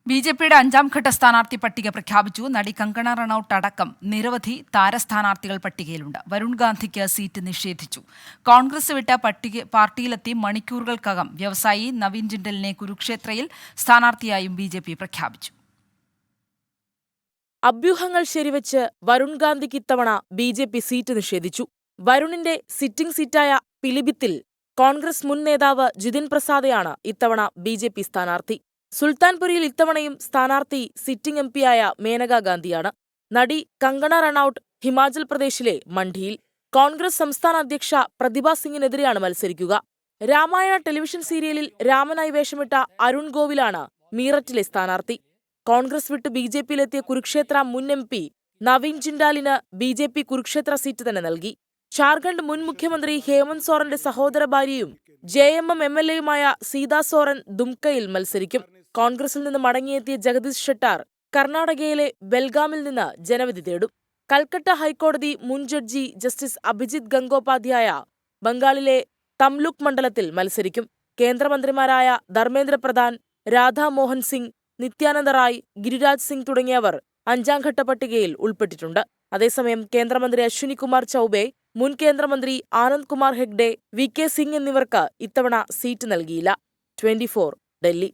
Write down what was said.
ബി.ജെ.പിയുടെ 5ാം-ഘട്ട സ്ഥാനാർത്ഥി പട്ടിക പ്രഖ്യാപിച്ചു. നടി കങ്കണ റണൌട്ട് അടക്കം നിരവധി താരസ്ഥാനാർത്ഥികൾ പട്ടികയിലുണ്ട്. വരുൺ ഗാന്ധിക്ക് സീറ്റ് നിഷേധിച്ചു. കോൺഗ്രസ് വിട്ട പാർട്ടിയിലെത്തി മണിക്കൂറുകൾക്കകം വ്യവസായി നവീൻ ജിണ്ടലിനെ കുരുക്ഷേത്രയിൽ സ്ഥാനാർത്ഥിയായും ബി.ജെ.പി പ്രഖ്യാപിച്ചു. അഭ്യൂഹങ്ങൾ ശരിവെച്ച് വരുൺ ഗാന്ധിക്ക് ഇത്തവണ ബി.ജെ.പി സീറ്റ് നിഷേധിച്ചു. വരുണിന്റെ സിറ്റിംഗ് സീറ്റായ പിലിഭിത്തിൽ കോൺഗ്രസ് മുൻ നേതാവ് ജിതിൻ പ്രസാദയാണ് ഇത്തവണ ബി.ജെ.പി സ്ഥാനാർത്ഥി. സുൽത്താൻപുരിയിൽ ഇത്തവണയും സ്ഥാനാർത്ഥി സിറ്റിംഗ് എം.പിയായ മേനകാ ഗാന്ധിയാണ്. നടി കങ്കണ റണൌട്ട് ഹിമാചൽ പ്രദേശിലെ മണ്ഡിയിൽ. കോൺഗ്രസ് സംസ്ഥാന അധ്യക്ഷ പ്രതിഭ സിംഗിനെതിരെയാണ് മത്സരിക്കുക. രാമായണ ടെലിവിഷൻ സീരിയലിൽ രാമനായി വേഷമിട്ട അരുൺ ഗോവിലാണ് മീററ്റിലെ സ്ഥാനാർത്ഥി. കോൺഗ്രസ് വിട്ട് ബി.ജെ.പിയിലെത്തിയ കുരുക്ഷേത്ര മുൻ എം.പി നവീൻ ജിണ്ടാലിന് ബി.ജെ.പി കുരുക്ഷേത്ര സീറ്റ് തന്നെ നൽകി. ജാർഖണ്ഡ് മുൻ മുഖ്യമന്ത്രി ഹേമന്ത് സോറന്റെ സഹോദര ഭാര്യയും ജെ.എം.എം എം.എൽ.എയുമായ സീതാ സോറൻ ദുംക്കയിൽ മത്സരിക്കും. കോൺഗ്രസിൽ നിന്ന് മടങ്ങിയെത്തിയ ജഗദീഷ് ഷെട്ടാർ കർണാടകയിലെ ബെൽഗാമിൽ നിന്ന് ജനവിധി തേടും. കൽക്കട്ട ഹൈക്കോടതി മുൻ ജഡ്ജി ജസ്റ്റിസ് അഭിജിത് ഗംഗോപാധ്യായ ബംഗാളിലെ തംലുക് മണ്ഡലത്തിൽ മത്സരിക്കും. കേന്ദ്രമന്ത്രിമാരായ ധർമ്മേന്ദ്ര പ്രധാൻ, രാധാ മോഹൻ സിംഗ്, നിത്യാനന്ദ റായ്, ഗിരിരാജ് സിംഗ് തുടങ്ങിയവർ 5ാം-ഘട്ട പട്ടികയിൽ ഉൾപ്പെട്ടിട്ടുണ്ട്. അതേസമയം കേന്ദ്രമന്ത്രി അശ്വിനി കുമാർ ചൌബെ, മുൻ കേന്ദ്രമന്ത്രി ആനന്ദ് കുമാർ ഹെഗ്ഡെ, വി.കെ. സിംഗ് എന്നിവർക്ക് ഇത്തവണ സീറ്റ് നൽകിയില്ല. 24 ഡൽഹി.